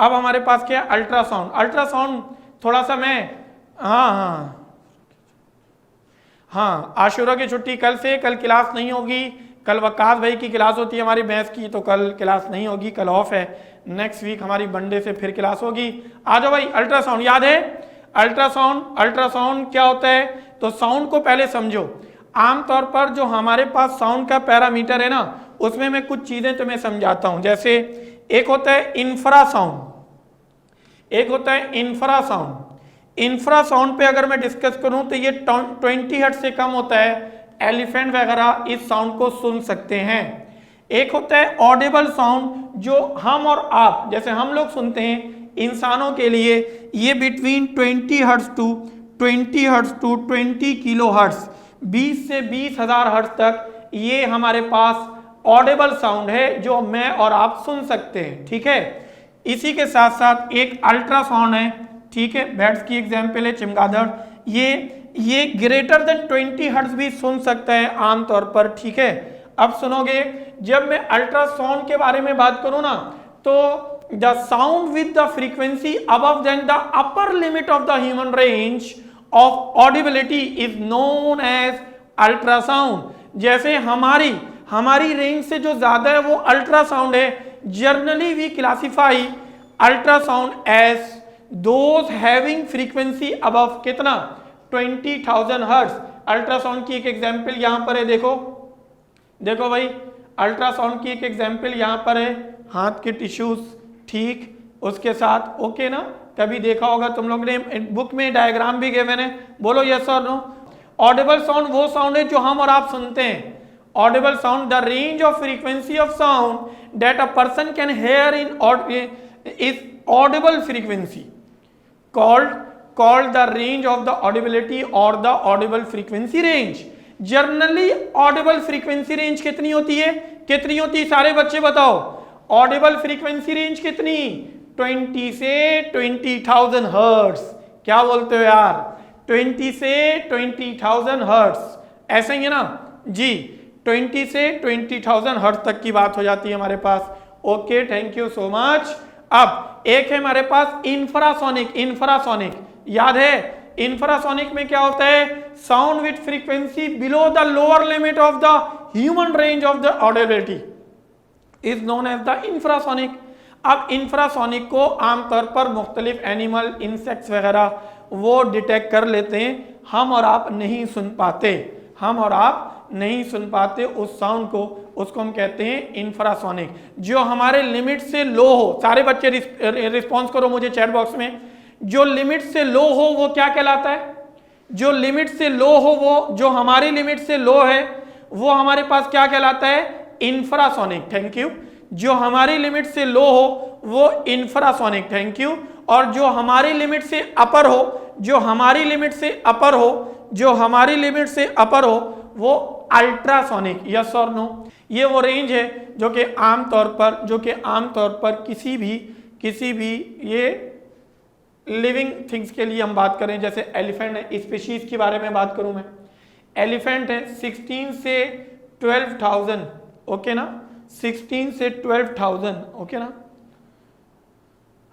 अब हमारे पास क्या है, अल्ट्रासाउंड। अल्ट्रासाउंड थोड़ा सा मैं हाँ आशुरा की छुट्टी कल से, कल क्लास नहीं होगी, कल वकास भाई की क्लास होती है हमारी मैथ्स की, तो कल क्लास नहीं होगी, कल ऑफ है। नेक्स्ट वीक हमारी मंडे से फिर क्लास होगी। आ जाओ भाई, अल्ट्रासाउंड याद है? अल्ट्रासाउंड क्या होता है? तो साउंड को पहले समझो। आमतौर पर जो हमारे पास साउंड का पैरामीटर है ना, उसमें मैं कुछ चीजें तुम्हें समझाता हूं। जैसे एक होता है इंफ्रासाउंड, एक होता है इंफ्रासाउंड। इंफ्रासाउंड पे अगर मैं डिस्कस करूं तो ये 20 हर्ट्ज से कम होता है, एलिफेंट वगैरह इस साउंड को सुन सकते हैं। एक होता है ऑडिबल साउंड, जो हम और आप जैसे हम लोग सुनते हैं, इंसानों के लिए ये between 20 hertz to 20 kilohertz, 20 से 20,000 हर्ट्ज तक ये हमारे पास ऑडिबल साउंड है जो मैं और आप सुन सकते हैं। ठीक है, इसी के साथ साथ एक अल्ट्रासाउंड है। ठीक है, बैट्स की एग्जाम्पल है चमगादड़, ये ग्रेटर देन 20 हर्ट्ज भी सुन सकता है आमतौर पर। ठीक है, अब सुनोगे, जब मैं अल्ट्रासाउंड के बारे में बात करूं ना, तो the sound with the frequency above than the upper limit of the human range of audibility is known as ultrasound. जैसे हमारी रेंज से जो ज्यादा है वो अल्ट्रासाउंड है। Generally we classify ultrasound as those having frequency above कितना, 20,000 hertz. Ultrasound की एक एग्जांपल यहां पर है, देखो भाई, अल्ट्रासाउंड की एक एग्जांपल यहां पर है, हाथ के टिश्यूज। ठीक, उसके साथ ओके ना, कभी देखा होगा तुम लोग ने, बुक में डायग्राम भी गिवन है, बोलो यस और नो। ऑडिबल साउंड वो साउंड है जो हम और आप सुनते हैं। Audible sound the range of frequency of sound that a person can here in is Audible frequency called the range of the audibility or the audible frequency range। Generally Audible frequency range कितनी होती है सारे बच्चे बताओ? Audible frequency range कितनी? 20 से 20,000 hertz. क्या बोलते हो यार? 20 से 20,000 हर्ट्ज, ऐसे ही है ना जी। 20 से 20,000 हर्ट्ज तक की बात हो जाती है हमारे पास। Okay, thank you so much. अब एक है हमारे पास इंफ्रासोनिक, याद है? इंफ्रासोनिक में क्या होता है? Sound with frequency below the lower limit of the human range of the audibility is known as the infrasonic. अब इंफ्रासोनिक को आमतौर पर मुख्तलिफ एनिमल, इंसेक्ट्स वगैरह वो डिटेक्ट कर लेते हैं, हम और आप नहीं सुन पाते उस साउंड को, उसको हम कहते हैं इंफ्रासोनिक। जो हमारे लिमिट से लो हो, सारे बच्चे रिस्पॉन्स करो मुझे चैट बॉक्स में, जो लिमिट से लो हो वो क्या कहलाता है? जो लिमिट से लो हो, वो जो हमारी लिमिट से लो है वो हमारे पास क्या कहलाता है? इंफ्रासोनिक। Thank you. जो हमारी लिमिट से लो हो वो इंफ्रासोनिक, थैंक यू। और जो हमारी लिमिट से अपर हो, वो अल्ट्रासोनिक। यस और नो? ये वो रेंज है जो कि आमतौर पर किसी भी ये लिविंग थिंग्स के लिए हम बात करें, जैसे एलिफेंट है, स्पीशीज के बारे में बात करूं मैं, एलिफेंट है 16 से 12,000, ओके ना, 16 से 12,000, ओके ना।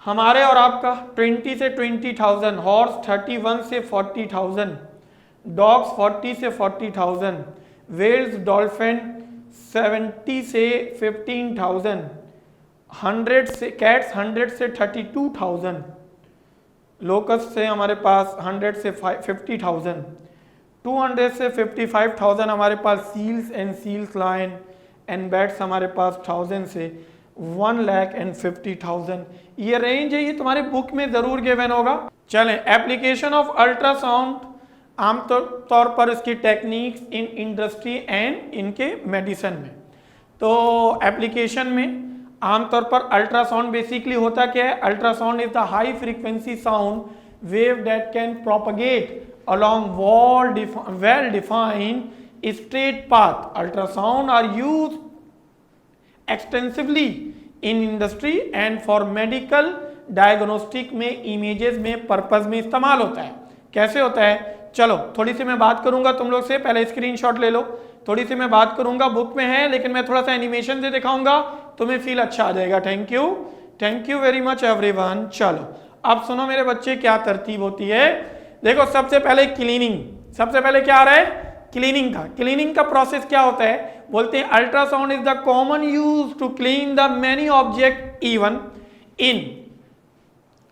हमारे और आपका 20 से 20,000, हॉर्स 31 से 40,000, डॉग्स 40 से 40,000, वेल्स डॉल्फिन 70 से 15,000, 100 से कैट्स 100 से 32,000, लोकस्ट से हमारे पास 100 से 50,000, 200 से 55,000 हमारे पास seals and seals lion and bats हमारे पास 1000 से 1,50,000। ये रेंज है, ये तुम्हारे बुक में जरूर गिवन होगा। चलें, एप्लीकेशन ऑफ अल्ट्रासाउंड, आमतौर पर इसकी टेक्निक्स इन इंडस्ट्री एंड इनके मेडिसिन में। तो एप्लीकेशन में आमतौर पर अल्ट्रासाउंड बेसिकली होता क्या है? Ultrasound is the high frequency sound wave that can propagate along well defined straight path. Ultrasound are used extensively in industry and for medical diagnostic में images में पर्पज में इस्तेमाल होता है। कैसे होता है? चलो थोड़ी सी मैं बात करूंगा तुम लोग से, पहले स्क्रीनशॉट ले लो। थोड़ी सी मैं बात करूंगा, बुक में है लेकिन मैं थोड़ा सा एनिमेशन से दिखाऊंगा, तुम्हें फील अच्छा आ जाएगा। Thank you. Thank you very much everyone. चलो अब सुनो मेरे बच्चे, क्या तरतीब होती है। देखो सबसे पहले क्लीनिंग, सबसे पहले क्या आ रहा है, क्लीनिंग का। क्लीनिंग का प्रोसेस क्या होता है, बोलते हैं ultrasound is the common use to clean the many object even in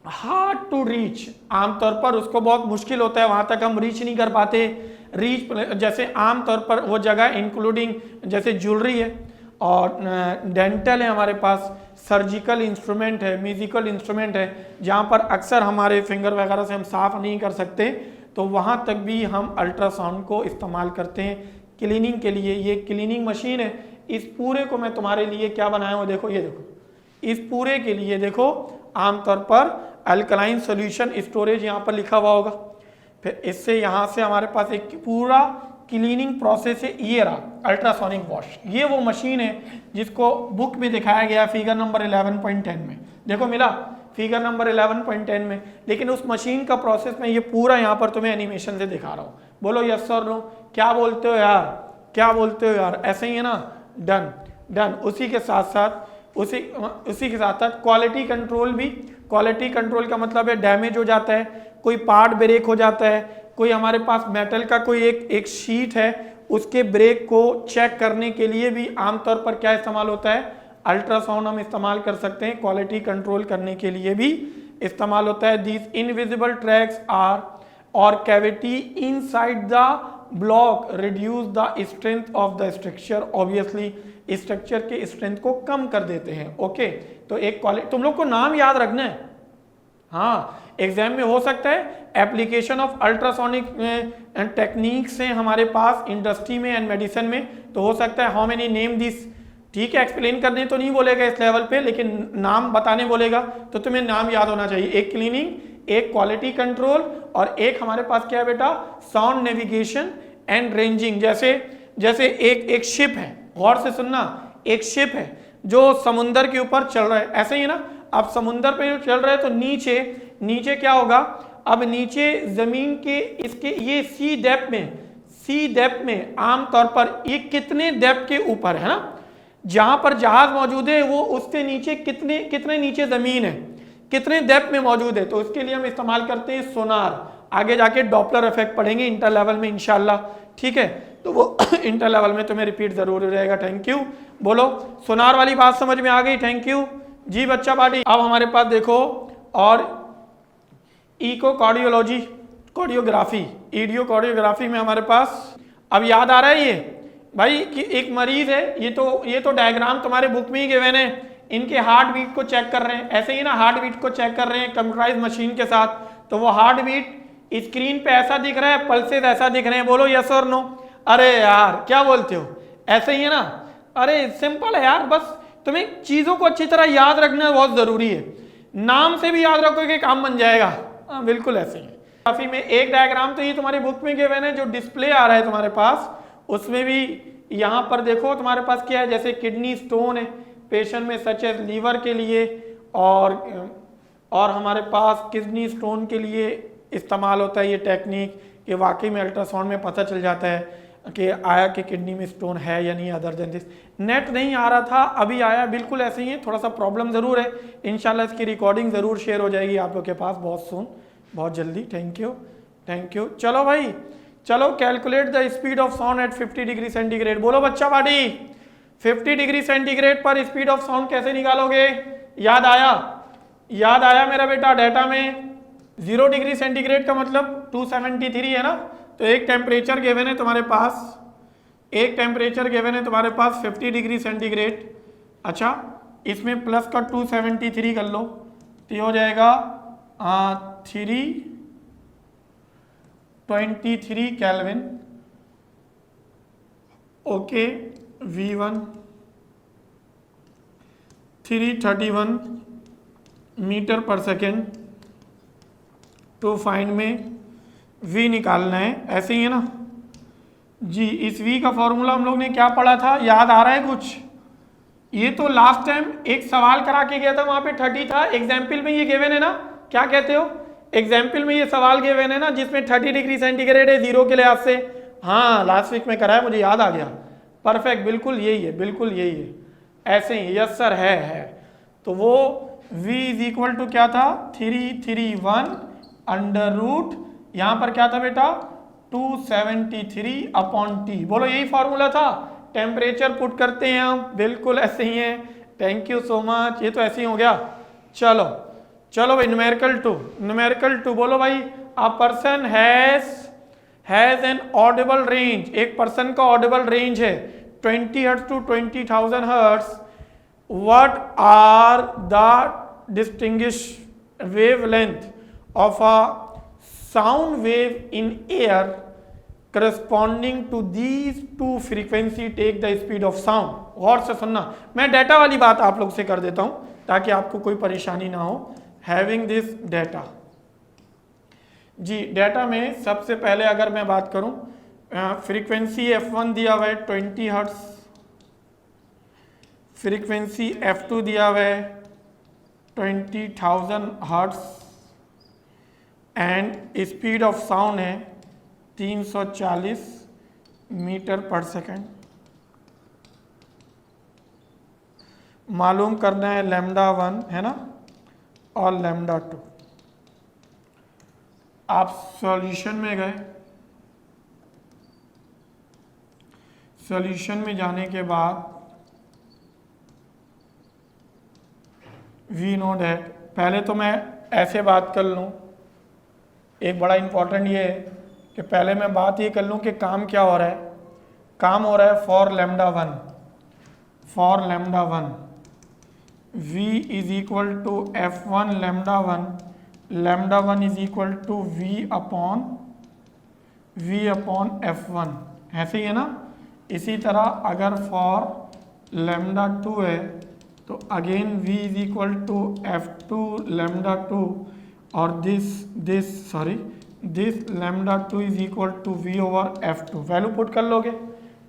hard to reach. आमतौर पर उसको बहुत मुश्किल होता है, वहां तक हम रीच नहीं कर पाते। रीच जैसे आमतौर पर वो जगह इंक्लूडिंग जैसे ज्वेलरी है और डेंटल है, हमारे पास सर्जिकल इंस्ट्रूमेंट है, म्यूजिकल इंस्ट्रूमेंट है, जहाँ पर अक्सर हमारे फिंगर वगैरह से हम साफ नहीं कर सकते, तो वहाँ तक भी हम अल्ट्रासाउंड को इस्तेमाल करते हैं क्लीनिंग के लिए। ये क्लीनिंग मशीन है। इस पूरे को मैं तुम्हारे लिए क्या बनाया हूँ, देखो ये देखो, इस पूरे के लिए देखो आमतौर पर अल्कलाइन सॉल्यूशन स्टोरेज यहाँ पर लिखा हुआ होगा। फिर इससे यहाँ से हमारे पास एक पूरा क्लीनिंग प्रोसेस है, ये रहा अल्ट्रासोनिक वॉश। ये वो मशीन है जिसको बुक में दिखाया गया फिगर नंबर 11.10 में। देखो मिला फिगर नंबर 11.10 में। लेकिन उस मशीन का प्रोसेस में ये पूरा यहाँ पर तुम्हें एनिमेशन से दिखा रहा हूँ। बोलो यस और नो, क्या बोलते हो यार, क्या बोलते हो यार, ऐसे ही है ना। Done done. उसी के साथ साथ क्वालिटी कंट्रोल भी। क्वालिटी कंट्रोल का मतलब है डैमेज हो जाता है, कोई पार्ट ब्रेक हो जाता है, कोई हमारे पास मेटल का कोई एक शीट है, उसके ब्रेक को चेक करने के लिए भी आमतौर पर क्या इस्तेमाल होता है, अल्ट्रासाउंड हम इस्तेमाल कर सकते हैं। क्वालिटी कंट्रोल करने के लिए भी इस्तेमाल होता है। दीज इनविजिबल ट्रैक्स आर और cavity inside the block reduce the strength of the structure. Obviously structure के स्ट्रेंथ को कम कर देते हैं। ओके, तो एक क्वालिटी तुम लोग को नाम याद रखना है। हाँ, एग्जाम में हो सकता है एप्लीकेशन ऑफ अल्ट्रासोनिक टेक्निक्स है हमारे पास इंडस्ट्री में एंड मेडिसिन में, तो हो सकता है हाउ मेनी नेम दिस। ठीक है, एक्सप्लेन करने तो नहीं बोलेगा इस लेवल पे, लेकिन नाम बताने बोलेगा, तो तुम्हें नाम याद होना चाहिए। एक क्लीनिंग, एक क्वालिटी कंट्रोल और एक हमारे पास क्या है बेटा, साउंड नेविगेशन एंड रेंजिंग। जैसे एक शिप है, गौर से सुनना, एक शिप है जो समुंदर के ऊपर चल रहा है, ऐसे ही ना। अब समुंदर पे चल रहा है तो नीचे क्या होगा, अब नीचे जमीन के इसके ये सी डेप्थ में आमतौर पर ये कितने डेप्थ के ऊपर है ना, जहां पर जहाज मौजूद है वो उससे नीचे कितने नीचे जमीन है, कितने डेप्थ में मौजूद है, तो उसके लिए हम इस्तेमाल करते हैं सोनार। आगे जाके डॉपलर इफेक्ट पढ़ेंगे इंटर लेवल में इंशाल्लाह। ठीक है, तो वो इंटर लेवल में तुम्हें रिपीट जरूर रहेगा। Thank you. बोलो सोनार वाली बात समझ में आ गई? थैंक यू जी बच्चा पार्टी। अब हमारे पास देखो और इको कार्डियोलॉजी, कार्डियोग्राफी में हमारे पास अब याद आ रहा है ये भाई कि एक मरीज है, ये तो डायग्राम तुम्हारे बुक में ही गिवन है। इनके हार्ट बीट को चेक कर रहे हैं, ऐसे ही ना, हार्ट बीट को चेक कर रहे हैं कंप्यूटराइज मशीन के साथ, तो वो हार्ट बीट स्क्रीन पे ऐसा दिख रहा है, पल्सेस ऐसा दिख रहे हैं। बोलो यस और नो। अरे यार क्या बोलते हो, ऐसे ही है ना। अरे सिंपल है यार, बस तुम्हें चीजों को अच्छी तरह याद रखना बहुत जरूरी है। नाम से भी याद रखोगे काम बन जाएगा। बिल्कुल ऐसे ही है। काफी में एक डायग्राम तो ये तुम्हारी बुक में गिवन है, जो डिस्प्ले आ रहा है तुम्हारे पास, उसमें भी यहाँ पर देखो तुम्हारे पास क्या है, जैसे किडनी स्टोन है पेशेंट में, सच एज लीवर के लिए, और हमारे पास किडनी स्टोन के लिए इस्तेमाल होता है ये टेक्निक कि वाकई में अल्ट्रासाउंड में पता चल जाता है कि आया कि किडनी में स्टोन है या नहीं। अदर देन दिस नेट नहीं आ रहा था, अभी आया, बिल्कुल ऐसे ही है, थोड़ा सा प्रॉब्लम ज़रूर है। इंशाल्लाह इसकी रिकॉर्डिंग ज़रूर शेयर हो जाएगी आप लोग के पास बहुत सून, बहुत जल्दी। Thank you. चलो भाई, चलो calculate the speed of sound eight 50 degree centigrade. बोलो बच्चा पार्टी, 50 डिग्री सेंटीग्रेड पर स्पीड ऑफ साउंड कैसे निकालोगे? याद आया मेरा बेटा? डाटा में 0 डिग्री सेंटीग्रेड का मतलब 273 है ना, तो एक टेम्परेचर गिवन है तुम्हारे पास 50 डिग्री सेंटीग्रेड। अच्छा, इसमें प्लस का 273 कर लो तो ये हो जाएगा 323 केल्विन। ओके, V1 331 मीटर पर सेकेंड। टू फाइंड में V निकालना है, ऐसे ही है ना जी। इस V का फॉर्मूला हम लोग ने क्या पढ़ा था, याद आ रहा है कुछ? ये तो लास्ट टाइम एक सवाल करा के गया था, वहां पे 30 था। एग्जाम्पल में ये गिवन है ना, क्या कहते हो? एग्जाम्पल में ये सवाल गिवन है ना, जिसमें 30 डिग्री सेंटीग्रेड है 0 के लिहाज से। हाँ, लास्ट वीक में कराया, मुझे याद आ गया। परफेक्ट, बिल्कुल यही है, ऐसे ही। यस सर, है। तो वो v इज इक्वल टू क्या था 331 अंडर रूट, यहां पर क्या था बेटा 273 अपॉन टी। बोलो यही फॉर्मूला था। टेम्परेचर पुट करते हैं हम, बिल्कुल ऐसे ही है। थैंक यू सो मच, ये तो ऐसे ही हो गया। चलो चलो भाई न्यूमेरिकल टू बोलो भाई a person has an audible range, एक पर्सन का ऑडिबल रेंज है 20 hertz to 20,000 hertz. What are the distinguished wavelength of a sound wave in air corresponding to these two frequency take the speed of sound. गौर से सुनना, मैं data वाली बात आप लोग से कर देता हूं ताकि आपको कोई परेशानी ना हो। हैविंग दिस डाटा जी, डाटा में सबसे पहले अगर मैं बात करूं, फ्रीक्वेंसी f1 दिया हुआ है 20 हर्ट्ज, फ्रीक्वेंसी f2 दिया हुआ है 20,000 hertz and speed of sound है 340 मीटर पर सेकेंड। मालूम करना है लैम्डा 1 है ना और लैम्डा 2। आप सॉल्यूशन में गए, सॉल्यूशन में जाने के बाद वी नो डैट, पहले तो मैं ऐसे बात कर लूँ, एक बड़ा इंपॉर्टेंट ये है कि पहले मैं बात ये कर लूँ कि काम क्या हो रहा है। काम हो रहा है for lambda 1 v is equal to f1 lambda 1 is equal to v upon f1, ऐसे ही है ना। इसी तरह अगर फॉर लैम्डा 2 है तो again v is equal to f2 lambda 2 और this lambda 2 is equal to v over f2। Value put कर लोगे,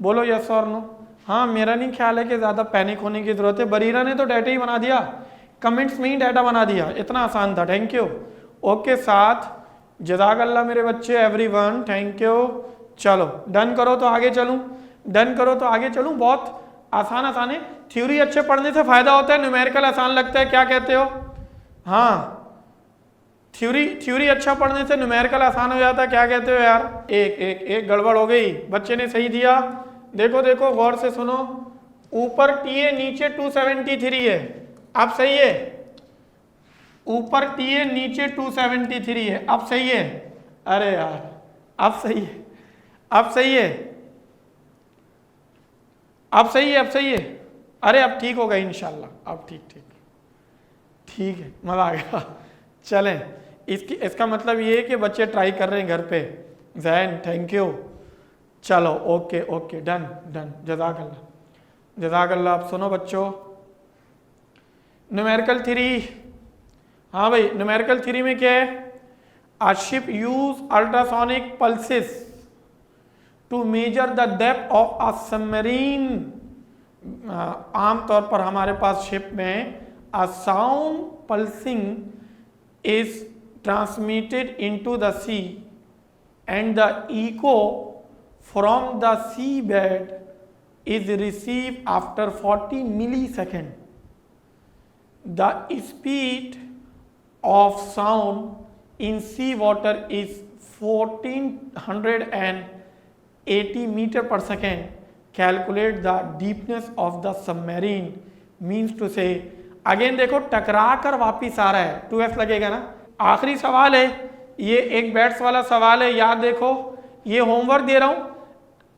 बोलो यस और नो। हाँ, मेरा नहीं ख्याल है कि ज़्यादा पैनिक होने की ज़रूरत है। बरीरा ने तो डाटा ही बना दिया, कमेंट्स में ही डाटा बना दिया, इतना आसान था। थैंक यू, ओके साथ, जज़ाकल्लाह मेरे बच्चे, एवरीवन थैंक यू। चलो डन करो तो आगे चलूँ, बहुत आसान है। थ्योरी अच्छे पढ़ने से फ़ायदा होता है, न्यूमेरिकल आसान लगता है, क्या कहते हो? हाँ, थ्योरी अच्छा पढ़ने से न्यूमेरिकल आसान हो जाता है, क्या कहते हो यार? एक गड़बड़ हो गई, बच्चे ने सही दिया। देखो गौर से सुनो, ऊपर TA नीचे 273 है, अब सही है। ऊपर TA नीचे 273 है, अब सही है। अरे यार अब सही है। अरे अब ठीक होगा इंशाल्लाह, अब ठीक है, मजा आ गया। चलें, इसका मतलब ये है कि बच्चे ट्राई कर रहे हैं घर पे। Jain thank you. चलो ओके डन जज़ाकल्लाह। आप सुनो बच्चों, न्यूमेरिकल थ्योरी। हाँ भाई, न्यूमेरिकल थ्योरी में क्या है? A ship use ultrasonic pulses to measure the depth of a submarine. आमतौर पर हमारे पास शिप में a sound pulsing is transmitted into the sea and the echo from the seabed is received after 40 milliseconds. The speed of sound in sea water is 1480 meter per second. Calculate the deepness of the submarine. Means to say, again देखो टकरा कर वापिस आ रहा है, 2s लगेगा ना। आखिरी सवाल है ये, एक बैट्स वाला सवाल है, याद देखो, ये होमवर्क दे रहा हूं,